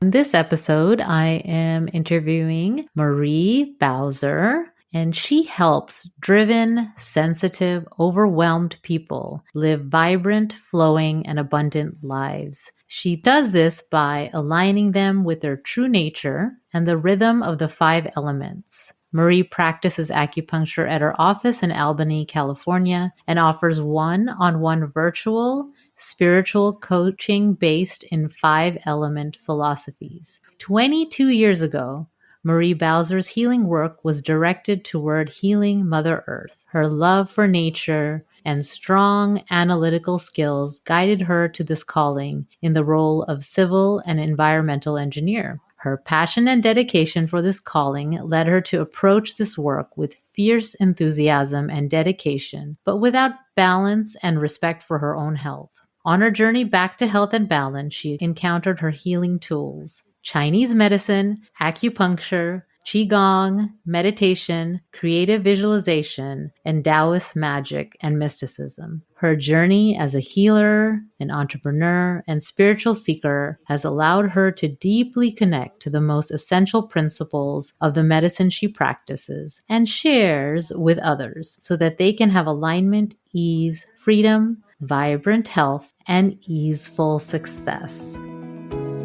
In this episode, I am interviewing Marie Bowser, and she helps driven, sensitive, overwhelmed people live vibrant, flowing, and abundant lives. She does this by aligning them with their true nature and the rhythm of the 5 elements. Marie practices acupuncture at her office in Albany, California, and offers one-on-one virtual spiritual coaching based in 5-element philosophies. 22 years ago, Marie Bowser's healing work was directed toward healing Mother Earth. Her love for nature and strong analytical skills guided her to this calling in the role of civil and environmental engineer. Her passion and dedication for this calling led her to approach this work with fierce enthusiasm and dedication, but without balance and respect for her own health. On her journey back to health and balance, she encountered her healing tools: Chinese medicine, acupuncture, Qigong, meditation, creative visualization, and Taoist magic and mysticism. Her journey as a healer, an entrepreneur, and spiritual seeker has allowed her to deeply connect to the most essential principles of the medicine she practices and shares with others so that they can have alignment, ease, freedom, vibrant health, and easeful success.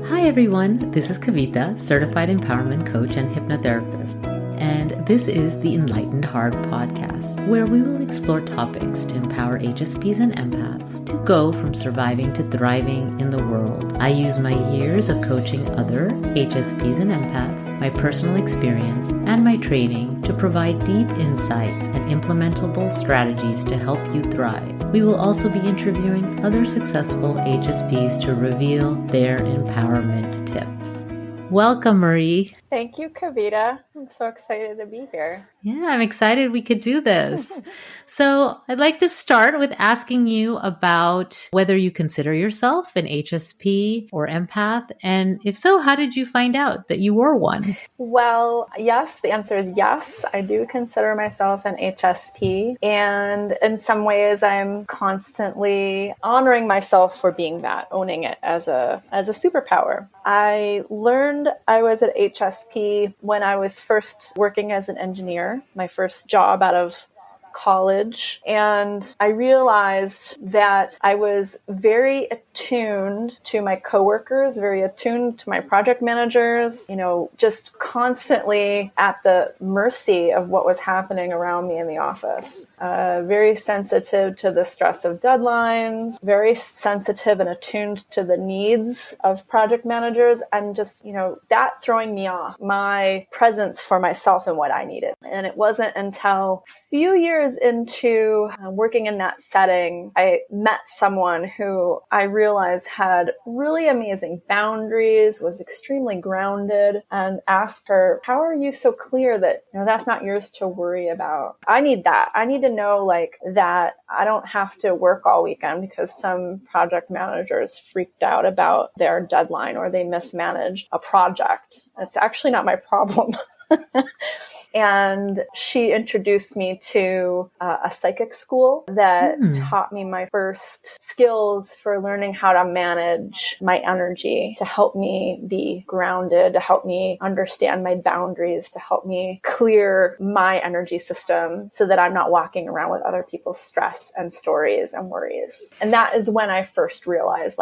Hi everyone, this is Kavita, Certified Empowerment Coach and Hypnotherapist, and this is the Enlightened Heart Podcast, where we will explore topics to empower HSPs and empaths to go from surviving to thriving in the world. I use my years of coaching other HSPs and empaths, my personal experience, and my training to provide deep insights and implementable strategies to help you thrive. We will also be interviewing other successful HSPs to reveal their empowerment tips. Welcome, Marie. Thank you, Kavita. I'm so excited to be here. Yeah, I'm excited we could do this. So I'd like to start with asking you about whether you consider yourself an HSP or empath. And if so, how did you find out that you were one? Well, yes, the answer is yes. I do consider myself an HSP. And in some ways, I'm constantly honoring myself for being that, owning it as a superpower. I learned I was an HSP when I was first working as an engineer, my first job out of college, and I realized that I was very attuned to my coworkers, very attuned to my project managers, just constantly at the mercy of what was happening around me in the office. Very sensitive to the stress of deadlines, very sensitive and attuned to the needs of project managers, and just, that throwing me off my presence for myself and what I needed. And it wasn't until a few years into working in that setting, I met someone who I realized had really amazing boundaries, was extremely grounded, and asked her, how are you so clear that that's not yours to worry about? I need that. I need to know that I don't have to work all weekend because some project managers freaked out about their deadline or they mismanaged a project. It's actually not my problem. And she introduced me to a psychic school that taught me my first skills for learning how to manage my energy, to help me be grounded, to help me understand my boundaries, to help me clear my energy system so that I'm not walking around with other people's stress and stories and worries. And that is when I first realized,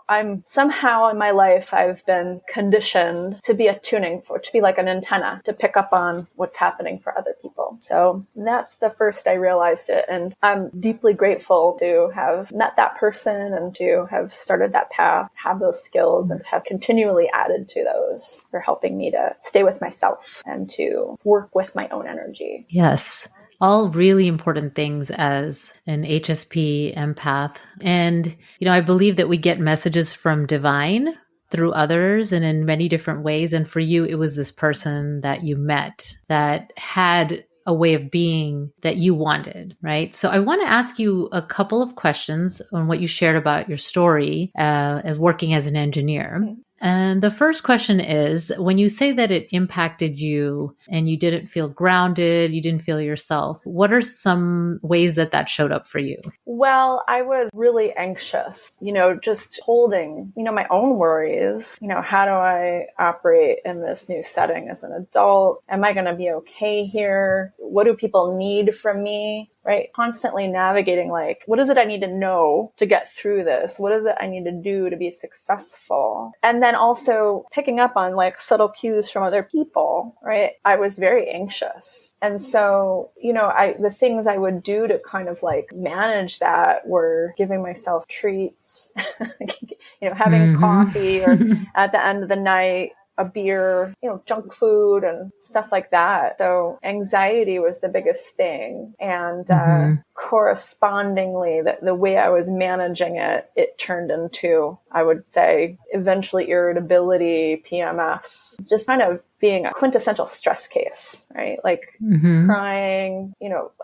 I'm somehow in my life, I've been conditioned to be to be like an antenna, to pick up on what's happening for other people. So that's the first I realized it. And I'm deeply grateful to have met that person and to have started that path, have those skills, and have continually added to those for helping me to stay with myself and to work with my own energy. Yes. All really important things as an HSP empath. And, I believe that we get messages from divine through others and in many different ways. And for you, it was this person that you met that had a way of being that you wanted, right? So I want to ask you a couple of questions on what you shared about your story as working as an engineer. And the first question is, when you say that it impacted you and you didn't feel grounded, you didn't feel yourself, what are some ways that that showed up for you? Well, I was really anxious, just holding, my own worries. How do I operate in this new setting as an adult? Am I going to be okay here? What do people need from me? Right? Constantly navigating, like, what is it I need to know to get through this? What is it I need to do to be successful? And then also picking up on like subtle cues from other people, right? I was very anxious. And so, the things I would do to kind of like manage that were giving myself treats, having coffee, or at the end of the night, a beer, junk food and stuff like that. So anxiety was the biggest thing. And correspondingly, the way I was managing it, it turned into, I would say, eventually irritability, PMS, just kind of being a quintessential stress case, right? Like crying,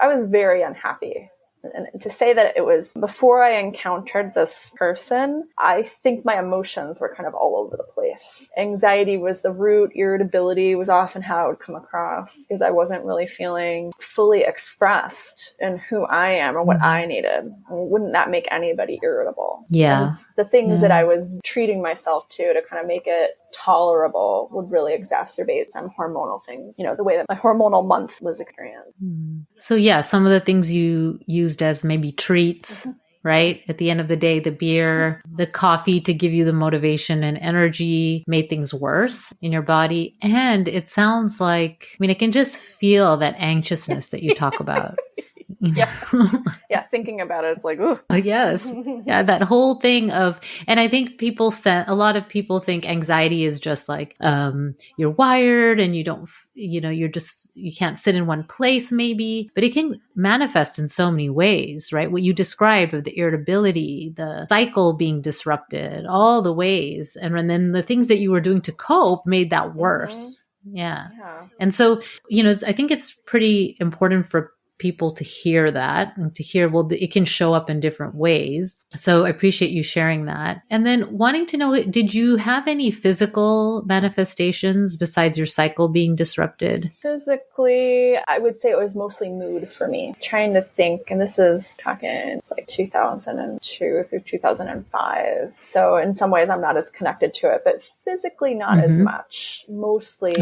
I was very unhappy. And to say that it was before I encountered this person, I think my emotions were kind of all over the place. Anxiety was the root. Irritability was often how it would come across because I wasn't really feeling fully expressed in who I am or what I needed. Wouldn't that make anybody irritable? Yeah. And it's the things that I was treating myself to kind of make it tolerable would really exacerbate some hormonal things, the way that my hormonal month was experienced. So yeah, some of the things you used as maybe treats, right? At the end of the day, the beer, the coffee to give you the motivation and energy made things worse in your body. And it sounds like, I can just feel that anxiousness that you talk about. Yeah. Thinking about it, it's like, ooh. Yes. Yeah. That whole thing of, and I think a lot of people think anxiety is just like, you're wired and you don't, you can't sit in one place maybe, but it can manifest in so many ways, right? What you described of the irritability, the cycle being disrupted, all the ways. And then the things that you were doing to cope made that worse. Yeah. And so, I think it's pretty important for people to hear that and to hear, well, it can show up in different ways. So I appreciate you sharing that. And then wanting to know, did you have any physical manifestations besides your cycle being disrupted? Physically, I would say it was mostly mood for me. Trying to think, and this is talking like 2002 through 2005. So in some ways I'm not as connected to it, but physically not as much, mostly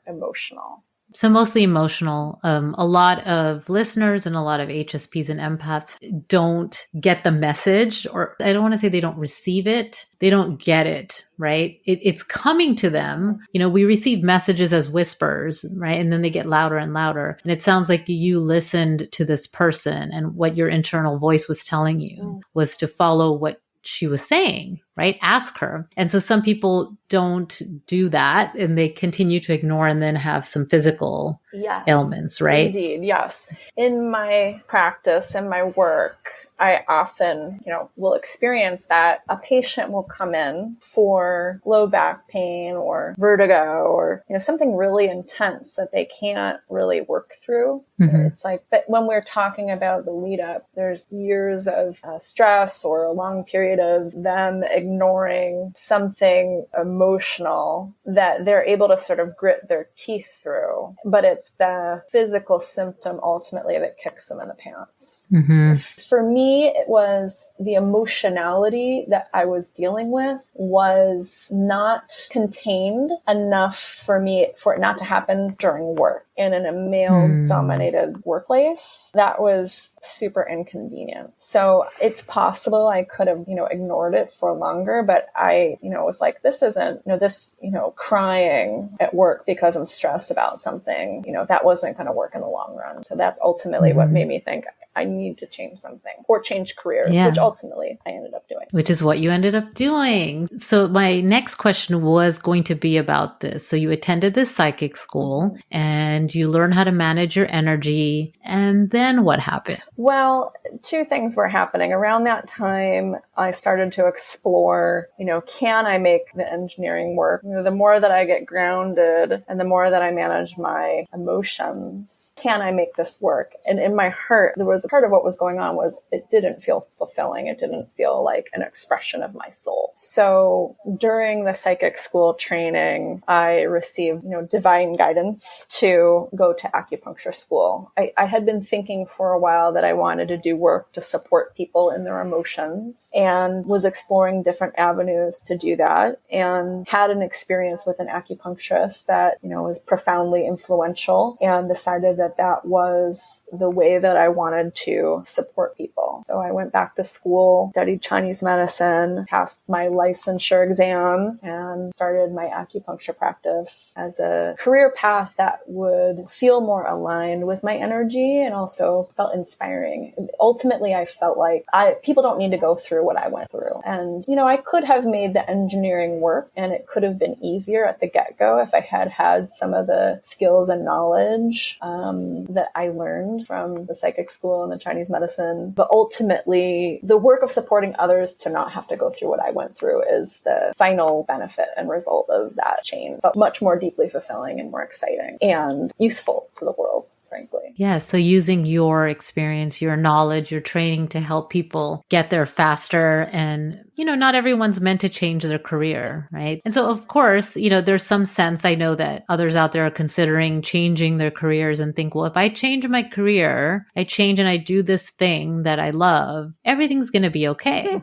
emotional. So mostly emotional. A lot of listeners and a lot of HSPs and empaths don't get the message, or I don't want to say they don't receive it. They don't get it, right? It's coming to them. We receive messages as whispers, right? And then they get louder and louder. And it sounds like you listened to this person and what your internal voice was telling you was to follow what she was saying, right? Ask her. And so some people don't do that and they continue to ignore and then have some physical ailments, right? Indeed, yes. In my practice and my work, I often, will experience that a patient will come in for low back pain or vertigo or, something really intense that they can't really work through. It's like, but when we're talking about the lead up, there's years of stress or a long period of them ignoring something emotional that they're able to sort of grit their teeth through. But it's the physical symptom ultimately that kicks them in the pants. For me, it was the emotionality that I was dealing with was not contained enough for it not to happen during work. And in a male-dominated workplace, that was super inconvenient. So it's possible I could have, ignored it for longer, but I, was like, this isn't, crying at work because I'm stressed about something, that wasn't going to work in the long run. So that's ultimately what made me think I need to change something or change careers, which ultimately I ended up doing. Which is what you ended up doing. So my next question was going to be about this. So you attended this psychic school and you learned how to manage your energy. And then what happened? Well, two things were happening. Around that time, I started to explore, can I make the engineering work? The more that I get grounded and the more that I manage my emotions, can I make this work? And in my heart, there was part of what was going on was it didn't feel fulfilling. It didn't feel like an expression of my soul. So during the psychic school training, I received, divine guidance to go to acupuncture school. I had been thinking for a while that I wanted to do work to support people in their emotions and was exploring different avenues to do that, and had an experience with an acupuncturist that, was profoundly influential, and decided that that was the way that I wanted to support people. So I went back to school, studied Chinese medicine, passed my licensure exam, and started my acupuncture practice as a career path that would feel more aligned with my energy and also felt inspiring. Ultimately, I felt like people don't need to go through what I went through. And, I could have made the engineering work, and it could have been easier at the get-go if I had some of the skills and knowledge that I learned from the psychic school and the Chinese medicine. But ultimately, the work of supporting others to not have to go through what I went through is the final benefit and result of that chain. But much more deeply fulfilling and more exciting and useful to the world, frankly. Yeah. So using your experience, your knowledge, your training to help people get there faster. And, not everyone's meant to change their career, right? And so, of course, there's some sense, I know that others out there are considering changing their careers and think, well, if I change my career, I change and I do this thing that I love, everything's going to be okay.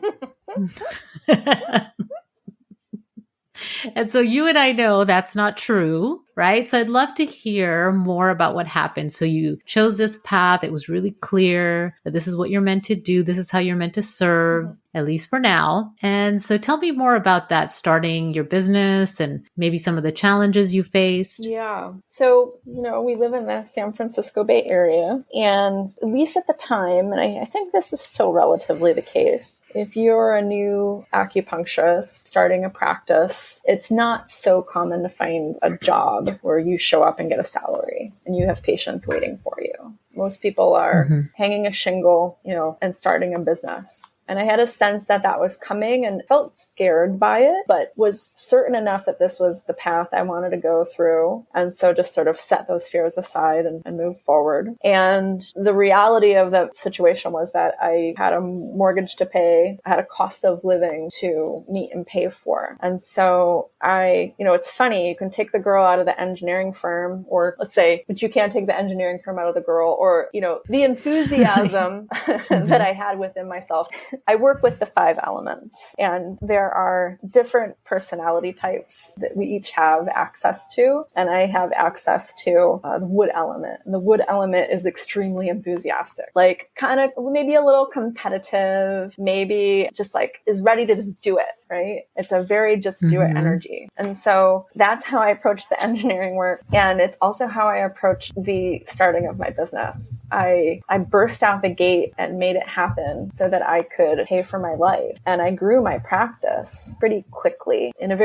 And so you and I know that's not true, right? So I'd love to hear more about what happened. So you chose this path. It was really clear that this is what you're meant to do. This is how you're meant to serve, at least for now. And so tell me more about that, starting your business and maybe some of the challenges you faced. Yeah. So, we live in the San Francisco Bay Area, and at least at the time, and I think this is still relatively the case, if you're a new acupuncturist starting a practice, it's not so common to find a job where you show up and get a salary and you have patients waiting for you. Most people are hanging a shingle, and starting a business. And I had a sense that that was coming and felt scared by it, but was certain enough that this was the path I wanted to go through. And so just sort of set those fears aside and move forward. And the reality of the situation was that I had a mortgage to pay. I had a cost of living to meet and pay for. And so it's funny, you can take the girl out of the engineering firm, or let's say, but you can't take the engineering firm out of the girl, or, the enthusiasm that I had within myself. I work with the 5 elements, and there are different personality types that we each have access to. And I have access to the wood element. And the wood element is extremely enthusiastic, like kind of maybe a little competitive, maybe just like is ready to just do it, right? It's a very just do it energy. And so that's how I approach the engineering work. And it's also how I approached the starting of my business. I burst out the gate and made it happen so that I could pay for my life. And I grew my practice pretty quickly in a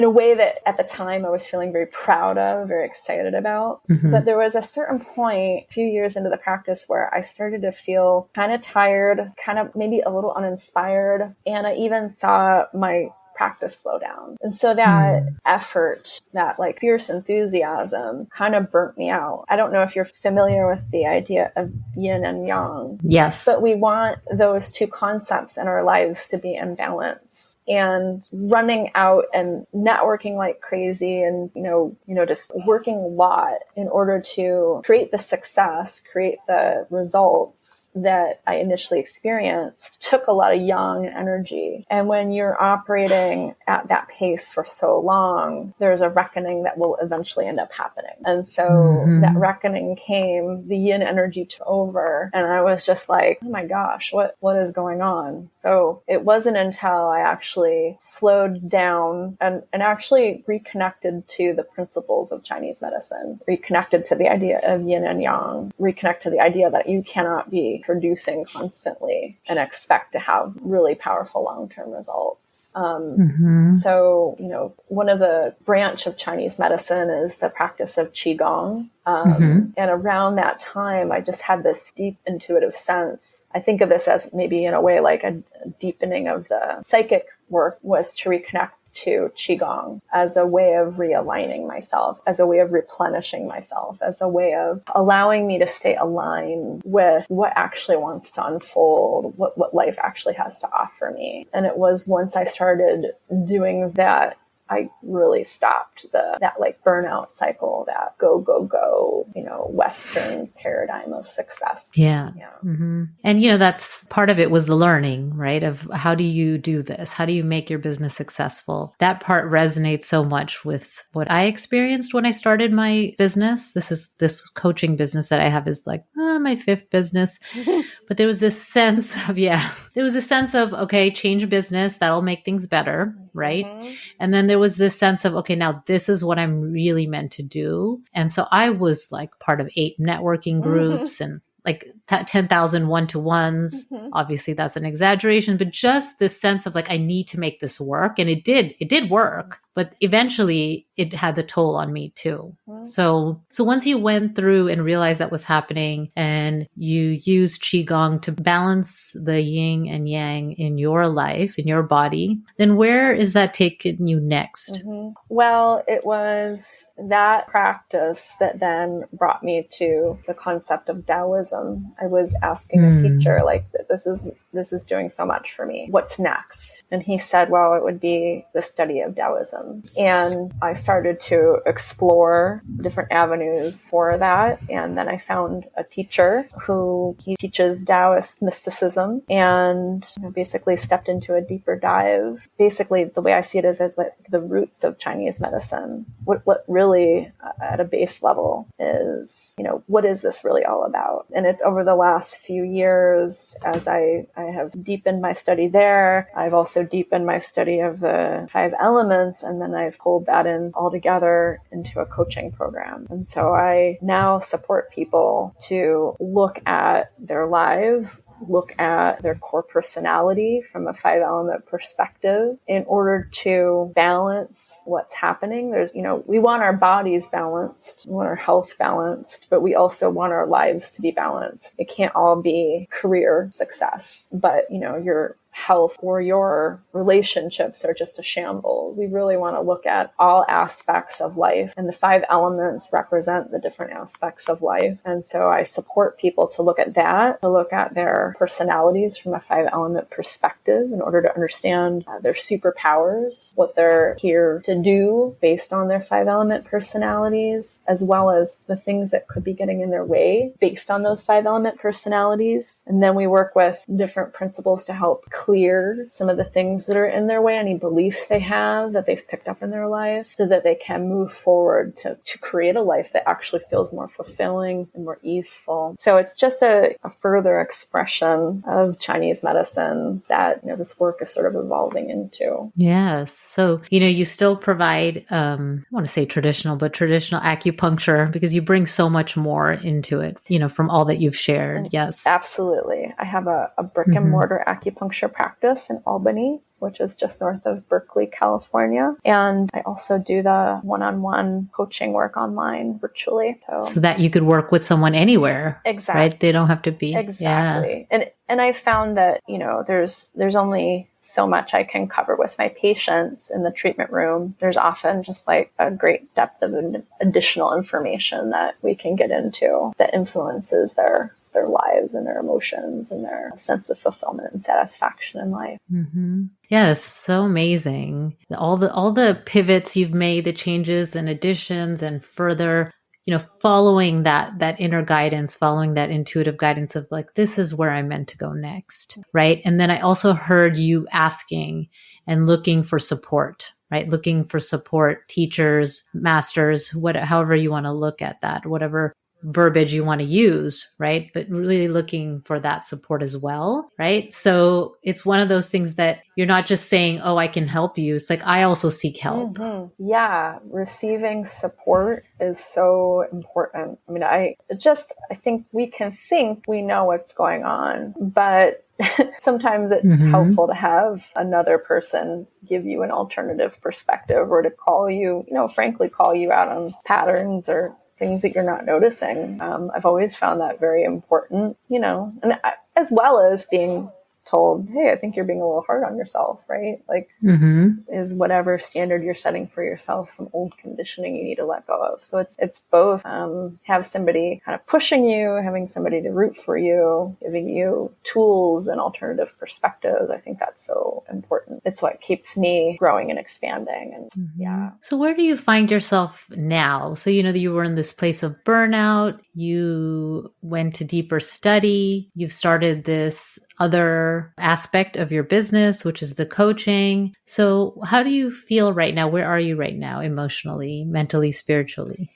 way that at the time I was feeling very proud of, very excited about. But there was a certain point a few years into the practice where I started to feel kind of tired, kind of maybe a little uninspired. And I even saw my practice slow down. And so that effort, that like fierce enthusiasm kind of burnt me out. I don't know if you're familiar with the idea of yin and yang. Yes. But we want those two concepts in our lives to be in balance. And running out and networking like crazy and, just working a lot in order to create the success, create the results that I initially experienced took a lot of yang energy. And when you're operating at that pace for so long, there's a reckoning that will eventually end up happening. And so that reckoning came, the yin energy took over, and I was just like, oh my gosh, what is going on? So it wasn't until I actually slowed down and actually reconnected to the principles of Chinese medicine, reconnected to the idea of yin and yang, reconnect to the idea that you cannot be producing constantly and expect to have really powerful long-term results. So, one of the branch of Chinese medicine is the practice of Qigong. And around that time, I just had this deep intuitive sense. I think of this as maybe in a way like a deepening of the psychic work was to reconnect to Qigong as a way of realigning myself, as a way of replenishing myself, as a way of allowing me to stay aligned with what actually wants to unfold, what life actually has to offer me. And it was once I started doing that, I really stopped that like burnout cycle, that go, Western paradigm of success. Yeah. Mm-hmm. And, that's part of it was the learning, right? Of how do you do this? How do you make your business successful? That part resonates so much with what I experienced when I started my business. This coaching business that I have is like my fifth business. But there was this sense of, okay, change business, that'll make things better, right? Mm-hmm. And then there was this sense of, okay, now this is what I'm really meant to do. And so I was like part of 8 networking groups and like 10,000 one-to-ones. Mm-hmm. Obviously that's an exaggeration, but just this sense of like, I need to make this work. And it did work, but eventually it had the toll on me too. Mm-hmm. So once you went through and realized that was happening and you used Qigong to balance the yin and yang in your life, in your body, then where is that taking you next? Mm-hmm. Well, it was that practice that then brought me to the concept of Taoism. I was asking a teacher, like, this is doing so much for me. What's next? And he said, well, it would be the study of Taoism. And I started to explore different avenues for that. And then I found a teacher who he teaches Taoist mysticism and basically stepped into a deeper dive. Basically, the way I see it is as like the roots of Chinese medicine. What really at a base level is, what is this really all about? And it's over the last few years as I have deepened my study there. I've also deepened my study of the 5 elements, and then I've pulled that in all together into a coaching program. And so I now support people to look at their lives, look at their core personality from a 5-element perspective in order to balance what's happening. We want our bodies balanced, we want our health balanced, but we also want our lives to be balanced. It can't all be career success, but your health or your relationships are just a shambles. We really want to look at all aspects of life, and the 5 elements represent the different aspects of life. And so I support people to look at that, to look at their personalities from a 5-element perspective in order to understand their superpowers, what they're here to do based on their 5-element personalities, as well as the things that could be getting in their way based on those 5-element personalities. And then we work with different principles to help clear some of the things that are in their way, any beliefs they have that they've picked up in their life, so that they can move forward to create a life that actually feels more fulfilling and more easeful. So it's just a further expression of Chinese medicine that this work is sort of evolving into. Yes. So, you still provide, I want to say traditional acupuncture because you bring so much more into it, from all that you've shared. Yes. Absolutely. I have a brick and mortar acupuncture practice in Albany, which is just north of Berkeley, California. And I also do the one-on-one coaching work online virtually. So that you could work with someone anywhere. Exactly. Right? They don't have to be. Exactly. Yeah. And I found that, there's only so much I can cover with my patients in the treatment room. There's often just like a great depth of additional information that we can get into that influences their lives and their emotions and their sense of fulfillment and satisfaction in life. Mm-hmm. Yes, so amazing. All the pivots you've made, the changes and additions and further, following that inner guidance, following that intuitive guidance of like, this is where I'm meant to go next, right? And then I also heard you asking and looking for support, right? Looking for support, teachers, masters, however you want to look at that, whatever verbiage you want to use, right? But really looking for that support as well, right? So it's one of those things that you're not just saying, oh, I can help you. It's like, I also seek help. Mm-hmm. Yeah. Receiving support is so important. I mean, I think we can think we know what's going on, but sometimes it's helpful to have another person give you an alternative perspective or to call you out on patterns or things that you're not noticing. I've always found that very important, and as well as being told, hey, I think you're being a little hard on yourself, right? Like, is whatever standard you're setting for yourself some old conditioning you need to let go of. So it's both have somebody kind of pushing you, having somebody to root for you, giving you tools and alternative perspectives. I think that's so important. It's what keeps me growing and expanding. And yeah. So where do you find yourself now? So, that you were in this place of burnout, you went to deeper study, you've started this other aspect of your business, which is the coaching. So how do you feel right now? Where are you right now, emotionally, mentally, spiritually?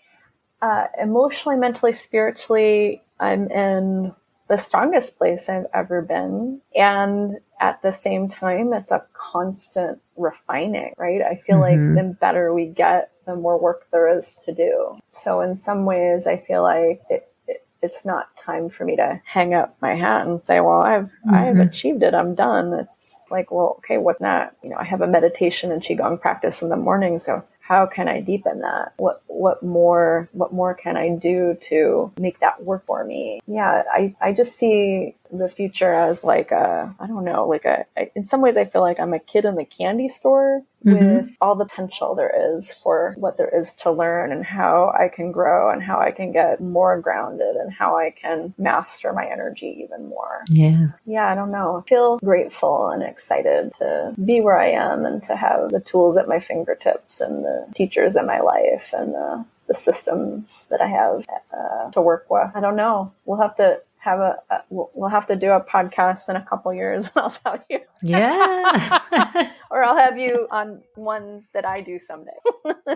Emotionally, mentally, spiritually, I'm in the strongest place I've ever been. And at the same time, it's a constant refining, right? I feel like the better we get, the more work there is to do. So in some ways, I feel like it's not time for me to hang up my hat and say, well, I've achieved it. I'm done. It's like, well, okay, what's that? I have a meditation and Qigong practice in the morning. So how can I deepen that? What more can I do to make that work for me? Yeah, I just see the future as like in some ways I feel like I'm a kid in the candy store with all the potential there is for what there is to learn and how I can grow and how I can get more grounded and how I can master my energy even more. Yeah, I don't know. I feel grateful and excited to be where I am and to have the tools at my fingertips and the teachers in my life and the systems that I have to work with. I don't know. We'll have to we'll have to do a podcast in a couple years and I'll tell you. Yeah. Or I'll have you on one that I do someday.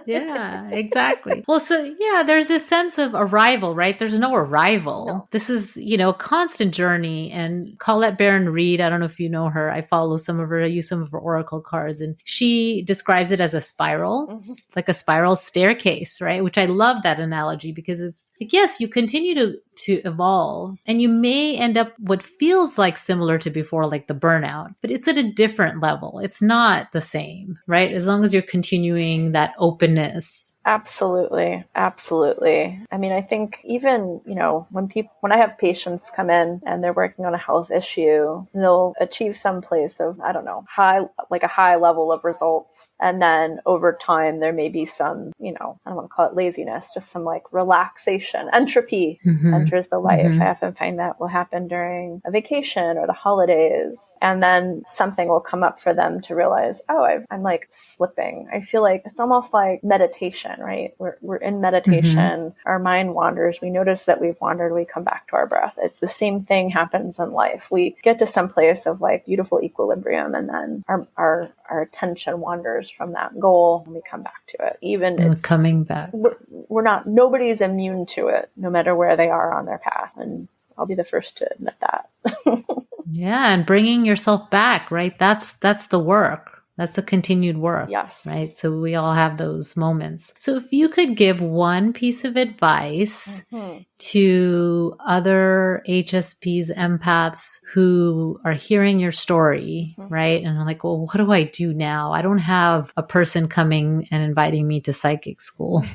Yeah, exactly. Well, so yeah, there's this sense of arrival, right? There's no arrival. No. This is, a constant journey. And Colette Baron-Reid, I don't know if you know her. I follow some of her, I use some of her oracle cards, and she describes it as a spiral, like a spiral staircase, right? Which I love that analogy because it's like, yes, you continue to evolve and you may end up what feels like similar to before, like the burnout, but it's at a different level. It's not the same, right? As long as you're continuing that openness. Absolutely. Absolutely. I mean, I think even, when I have patients come in and they're working on a health issue, they'll achieve some place of, I don't know, a high level of results. And then over time, there may be some, I don't want to call it laziness, just some like relaxation, entropy enters the life. I often find that will happen during a vacation or the holidays. And then something will come up for them to realize, oh, I'm like slipping. I feel like it's almost like meditation. Right? We're in meditation. Our mind wanders. We notice that we've wandered. We come back to our breath. The same thing happens in life. We get to some place of like beautiful equilibrium, and then our attention wanders from that goal, and we come back to it. Even it's coming back. Nobody's immune to it, no matter where they are on their path. And I'll be the first to admit that. Yeah, and bringing yourself back, right? That's the work. That's the continued work. Yes. Right. So we all have those moments. So if you could give one piece of advice to other HSPs, empaths who are hearing your story, right? And are like, well, what do I do now? I don't have a person coming and inviting me to psychic school.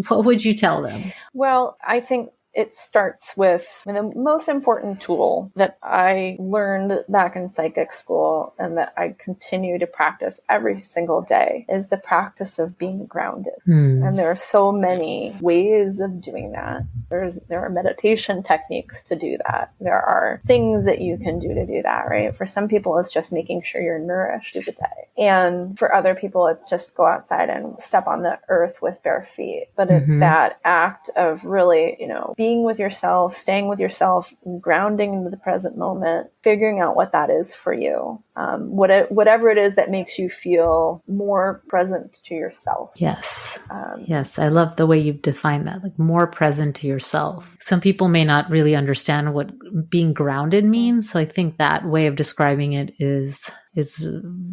What would you tell them? Well, I think it starts with the most important tool that I learned back in psychic school and that I continue to practice every single day is the practice of being grounded. And there are so many ways of doing that. There are meditation techniques to do that. There are things that you can do to do that, right? For some people, it's just making sure you're nourished through the day. And for other people, it's just go outside and step on the earth with bare feet. But it's that act of really, being with yourself, staying with yourself, grounding into the present moment, figuring out what that is for you. Whatever it is that makes you feel more present to yourself. Yes. Yes. I love the way you've defined that, like more present to yourself. Some people may not really understand what being grounded means. So I think that way of describing it is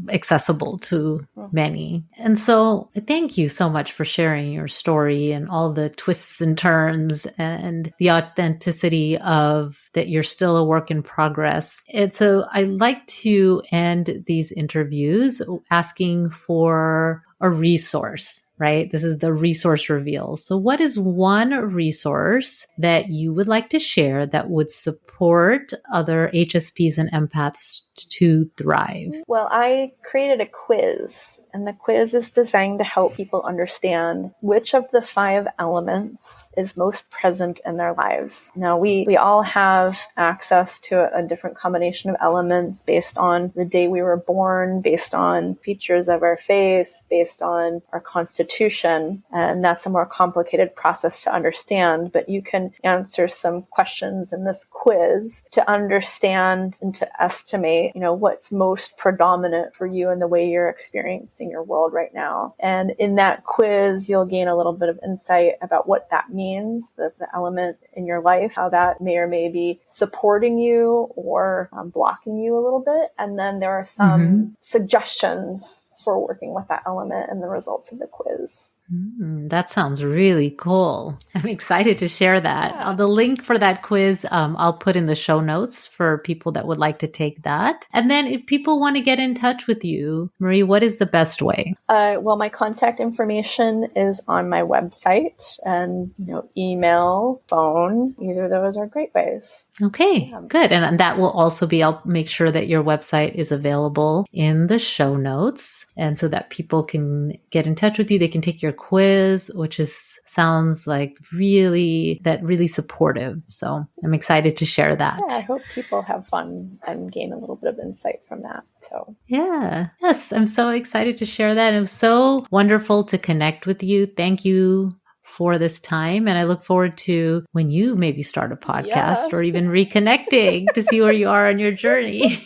accessible to many. And so I thank you so much for sharing your story and all the twists and turns and the authenticity of that you're still a work in progress. And so I like to end these interviews asking for a resource right? This is the resource reveal. So what is one resource that you would like to share that would support other HSPs and empaths to thrive? Well, I created a quiz, and the quiz is designed to help people understand which of the 5 elements is most present in their lives. Now, we all have access to a different combination of elements based on the day we were born, based on features of our face, based on our constitution, and that's a more complicated process to understand, but you can answer some questions in this quiz to understand and to estimate, what's most predominant for you in the way you're experiencing your world right now. And in that quiz, you'll gain a little bit of insight about what that means, the element in your life, how that may or may be supporting you or blocking you a little bit. And then there are some suggestions for working with that element and the results of the quiz. That sounds really cool. I'm excited to share that. Yeah. The link for that quiz, I'll put in the show notes for people that would like to take that. And then if people want to get in touch with you, Marie, what is the best way? Well, my contact information is on my website, and email, phone, either of those are great ways. Okay, good. And that will also be, I'll make sure that your website is available in the show notes. And so that people can get in touch with you. They can take your quiz, which sounds like really supportive. So I'm excited to share that. Yeah, I hope people have fun and gain a little bit of insight from that. So yes, I'm so excited to share that. It was so wonderful to connect with you. Thank you for this time. And I look forward to when you maybe start a podcast or even reconnecting to see where you are on your journey.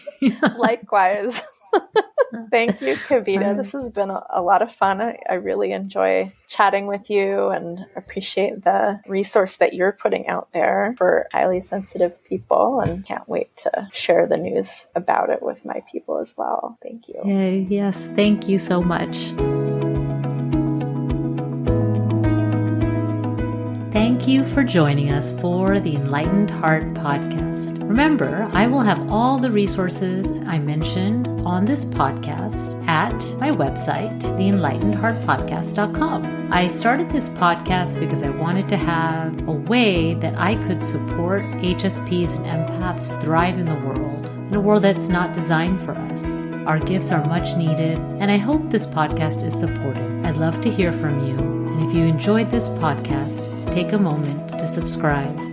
Likewise. Thank you, Kavita. This has been a lot of fun. I really enjoy chatting with you and appreciate the resource that you're putting out there for highly sensitive people, and can't wait to share the news about it with my people as well. Thank you. Yes, thank you so much. Thank you for joining us for the Enlightened Heart podcast. Remember, I will have all the resources I mentioned on this podcast at my website, theenlightenedheartpodcast.com. I started this podcast because I wanted to have a way that I could support HSPs and empaths thrive in the world, in a world that's not designed for us. Our gifts are much needed, and I hope this podcast is supportive. I'd love to hear from you. And if you enjoyed this podcast, take a moment to subscribe.